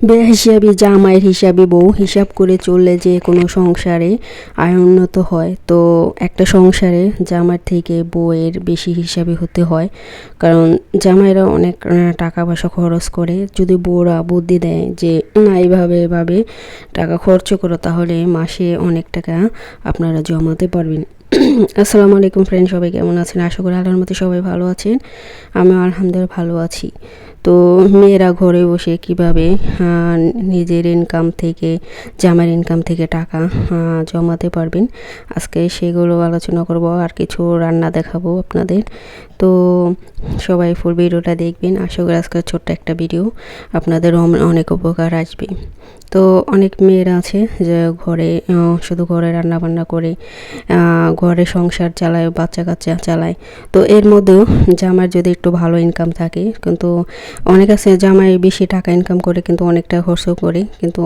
বেহিসাবি জামাইয়ের হিসাবে বউ হিসাব করে চললে যে কোনো সংসারে আয় উন্নত হয়। তো একটা সংসারে জামাইয়ের থেকে বউয়ের বেশি হিসাবে হতে হয়, কারণ জামাইরা অনেক টাকা পয়সা খরচ করে। যদি বউরা বুদ্ধি দেয় যে না এইভাবে এভাবে টাকা খরচ করো, তাহলে মাসে অনেক টাকা আপনারা জমাতে পারবেন। আসসালামু আলাইকুম ফ্রেন্ড, সবাই কেমন আছেন? আশা করি আল্লাহর মতো সবাই ভালো আছেন। আমিও আলহামদুলিল্লাহ ভালো আছি। তো মেয়েরা ঘরে বসে কিভাবে নিজের ইনকাম থেকে, জামাইয়ের ইনকাম থেকে টাকা জমাতে পারবেন, আজকে সেগুলো আলোচনা করব, আর কিছু রান্না দেখাবো আপনাদের। তো সবাই ফুল ভিডিওটা দেখবেন। আশা করি আজকের ছোট্ট একটা ভিডিও আপনাদের অনেক উপকার আসবে। তো অনেক মেয়েরা আছে যে ঘরে শুধু ঘরে রান্না বান্না করে ঘরে সংসার চালায়, বাচ্চা কাচ্চা চালায়। তো এর মধ্যেও জামাইয়ের যদি একটু ভালো ইনকাম থাকে, কিন্তু অনেক আছে জামাই বেশি টাকা ইনকাম করে কিন্তু অনেক টাকা খরচ করে, কিন্তু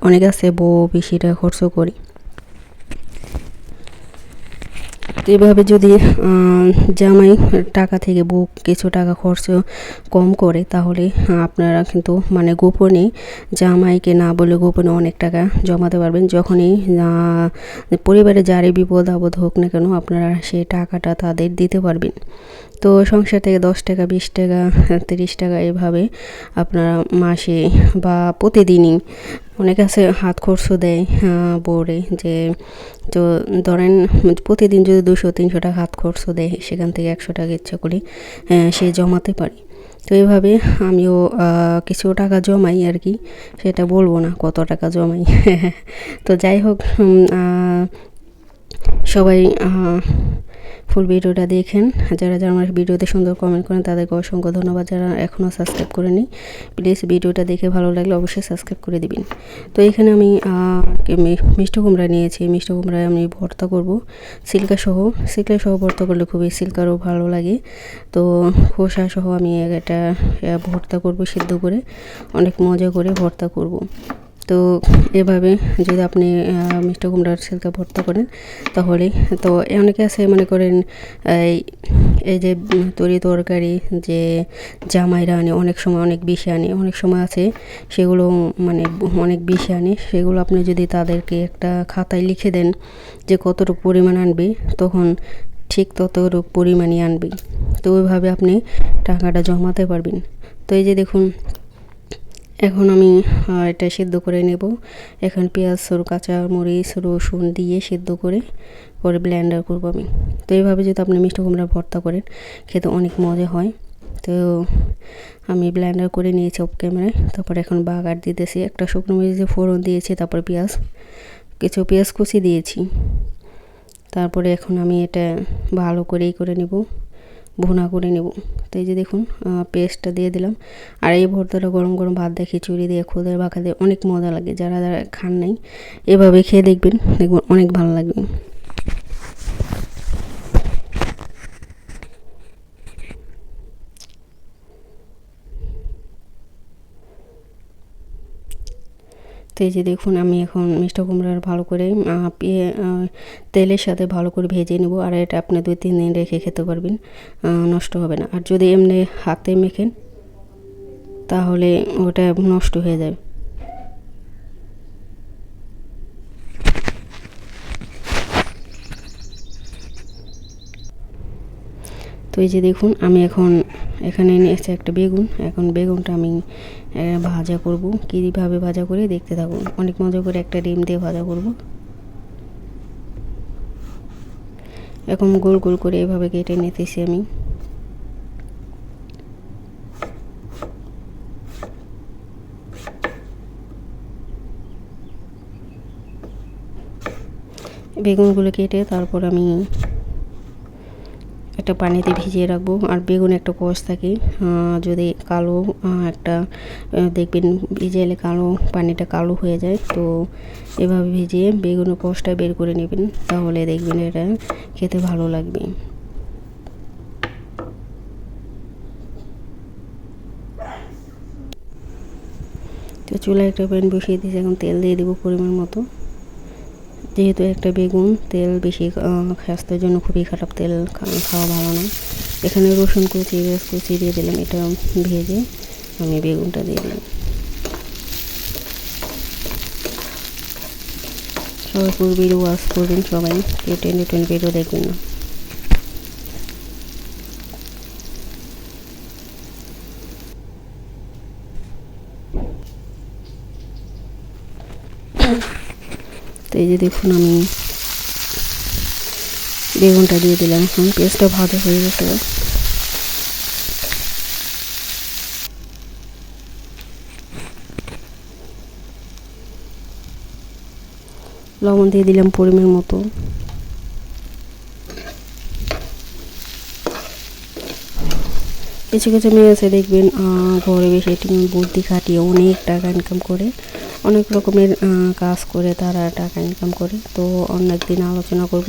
অনেক আছে বউ বেশি টাকা খরচ করে। তো এভাবে যদি জামাই টাকা থেকে বউ কিছু টাকা খরচ কম করে, তাহলে আপনারা কিন্তু মানে গোপনে জামাইকে না বলে গোপনে অনেক টাকা জমাতে পারবেন। যখনই পরিবারে যারই বিপদ আপদ হোক না কেন, আপনারা সেই টাকাটা তাদের দিতে পারবেন। তো সংসার থেকে 10 টাকা, 20 টাকা, 30 টাকা এভাবে আপনারা মাসে বা প্রতিদিনই, অনেক আছে হাত খরচ দেয় বউরে, যে তো ধরেন প্রতিদিন যদি 200-300 টাকা হাত খরচ দেয়, সেখান থেকে 100 টাকা ইচ্ছা করি সে জমাতে পারে। তো এইভাবে আমিও কিছু টাকা জমাই আর কি, সেটা বলবো না কত টাকা জমাই। তো যাই হোক, সবাই ফুল ভিডিওটা দেখেন। যারা যারা আমার ভিডিওতে সুন্দর কমেন্ট করেন তাদেরকে অসংখ্য ধন্যবাদ। যারা এখনও সাবস্ক্রাইব করেনি, প্লিজ ভিডিওটা দেখে ভালো লাগলে অবশ্যই সাবস্ক্রাইব করে দিবেন। তো এখানে আমি মিষ্টি কুমড়া নিয়েছি। মিষ্টি কুমড়ায় আমি ভর্তা করব সিল্কা সহ ভর্তা করলে খুবই সিল্কারও ভালো লাগে। তো খোসা সহ আমি এটা ভর্তা করব, সিদ্ধ করে অনেক মজা করে ভর্তা করব। তো এভাবে যদি আপনি মিষ্টি কুমড়ার ছিলকা ভর্তা করেন, তাহলে তো অনেকে আছে মনে করেন এই যে তরকারি যে জামাইরা আনে, অনেক সময় অনেক বেশি আনে, অনেক সময় আছে সেগুলো মানে অনেক বেশি আনে। সেগুলো আপনি যদি তাদেরকে একটা খাতায় লিখে দেন যে কতটুকু পরিমাণ আনবে, তখন ঠিক ততটুকু পরিমাণই আনবে। তো ওইভাবে আপনি টাকাটা জমাতে পারবেন। তো এই যে দেখুন, এখন আমি এটা সিদ্ধ করে নেব। এখন পেঁয়াজ, কাঁচা মরিচ, রসুন দিয়ে সিদ্ধ করে পরে ব্লেন্ডার করব আমি। তো এইভাবে যদি আপনি মিষ্টি কুমড়া ভর্তা করেন, খেতে অনেক মজা হয়। তো আমি ব্লেন্ডার করে নিয়েছি অফ ক্যামেরায়। তারপরে এখন বাগার দিতেছি, একটা শুকনো মরিচে ফোড়ন দিয়েছি, তারপর কিছু পেঁয়াজ কুচি দিয়েছি। তারপরে এখন আমি এটা ভালো করেই করে নেব, ভুনা করে নেব। তো এই যে দেখুন, পেস্টটা দিয়ে দিলাম। আর এই ভর্তাটা গরম গরম ভাত দিয়ে, খিচুড়ি দিয়ে, খুদের বাঁকা দিয়ে অনেক মজা লাগে। যারা যারা খান নাই, এভাবে খেয়ে দেখবেন, অনেক ভালো লাগবে। তো এই যে দেখুন, আমি এখন মিষ্টি কুমড়ার ভালো করে তেলের সাথে ভালো করে ভেজে নেব। আর এটা আপনি 2-3 দিন রেখে খেতে পারবেন, নষ্ট হবে না। আর যদি এমনি হাতে মেখেন, তাহলে ওটা নষ্ট হয়ে যাবে। তো এই যে দেখুন, আমি এখন এখানে নিয়েছি একটা বেগুন। এখন বেগুনটা আমি ভাজা করব। কীভাবে ভাজা করে দেখতে থাকুন। অনেক মজা করে একটা ডিম দিয়ে ভাজা করব। এখন গোল গোল করে এভাবে কেটে নিতেছি আমি। বেগুনগুলো কেটে তারপর আমি একটা পানিতে ভিজিয়ে রাখবো। আর বেগুনে একটা কষ থাকে, যদি কালো একটা দেখবেন ভিজে কালো, পানিটা কালো হয়ে যায়। তো এভাবে ভিজিয়ে বেগুনের কষটা বের করে নেবেন, তাহলে দেখবেন এটা খেতে ভালো লাগবে। তো চুলায় একটা প্যান বসিয়ে দিয়েছি, এখন তেল দিয়ে দেবো পরিমাণ মতো। যেহেতু একটা বেগুন, তেল বেশি স্বাস্থ্যের জন্য খুবই খারাপ, তেল খাওয়া ভালো না। এখানে রসুন কুচি, পেঁয়াজ কুচি দিয়ে দিলাম। এটা ভেজে আমি বেগুনটা দিয়ে দিলাম। সবাই ফুল ভিডিও ওয়াচ করবেন, সবাই কেউ টেনে টেনে ভিডিও দেখবেন না। তো এই যে দেখুন আমি বেগুনটা দিয়ে দিলাম, এখন পেঁয়াজটা ভাজা হয়ে গেছে। লবণ দিয়ে দিলাম পরিমাণ মতো। কিছু কিছু মেয়ে আছে দেখবেন ঘরে বেশি বুদ্ধি খাটিয়ে অনেক টাকা ইনকাম করে, অনেক রকমের কাজ করে তারা টাকা ইনকাম করে। তো অনেক দিন আলোচনা করব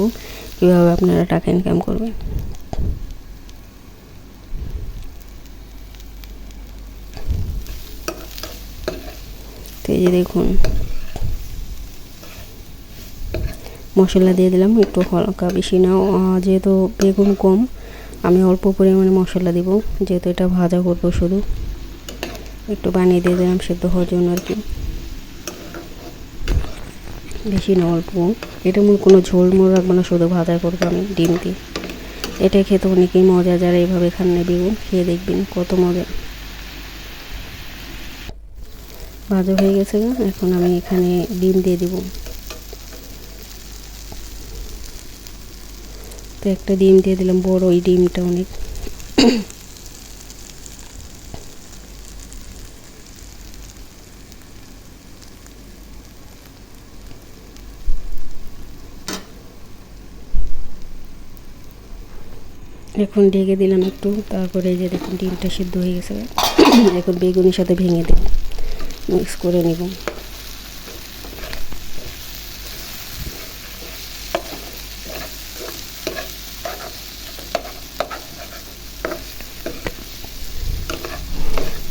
কীভাবে আপনারা টাকা ইনকাম করবেন। তো এই যে দেখুন মশলা দিয়ে দিলাম একটু হালকা, বেশি না, যেহেতু বেগুন কম আমি অল্প পরিমাণে মশলা দিব, যেহেতু এটা ভাজা করবো শুধু। একটু বানিয়ে দিয়ে দিলাম সেদ্ধ হওয়ার জন্য আর কি, বেশি না অল্প। এটা মূল কোনো ঝোল মোল রাখবো না, শুধু ভাজা করবো আমি ডিম দিয়ে। এটা খেতে অনেকই মজা, যারা এইভাবে খান না বেগুন খেয়ে দেখবেন কত মজা। ভাজা হয়ে গেছে, এখন আমি এখানে ডিম দিয়ে দিব। তো একটা ডিম দিয়ে দিলাম, বড় ওই ডিমটা অনেক। এখন ঢেকে দিলাম একটু, তারপরে এই যে দেখুন ডিমটা সিদ্ধ হয়ে গেছে। এখন বেগুনের সাথে ভেঙে দেব, মিক্স করে নেব।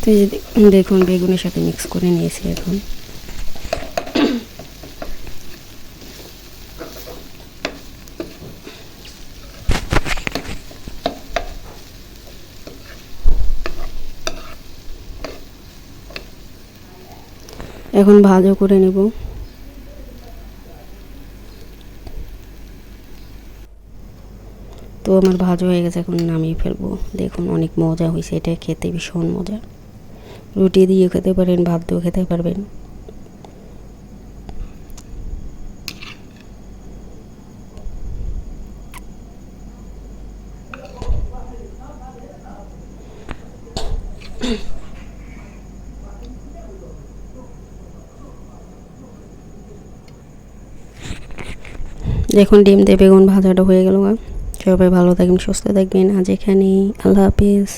তো এই যে দেখুন বেগুনের সাথে মিক্স করে নিয়েছি। এখন ভাজা করে নেব। তো আমার ভাজা হয়ে গেছে, এখন নামিয়ে ফেলবো। দেখুন অনেক মজা হয়েছে, এটা খেতে ভীষণ মজা। রুটি দিয়ে খেতে পারেন, ভাত দিয়েও খেতে পারবেন। দেখুন ডিম দিয়ে বেগুন ভাজাটা হয়ে গেল। সবাই ভালো থাকবেন, সুস্থ থাকবেন। আজ এখানেই, আল্লাহ হাফিজ।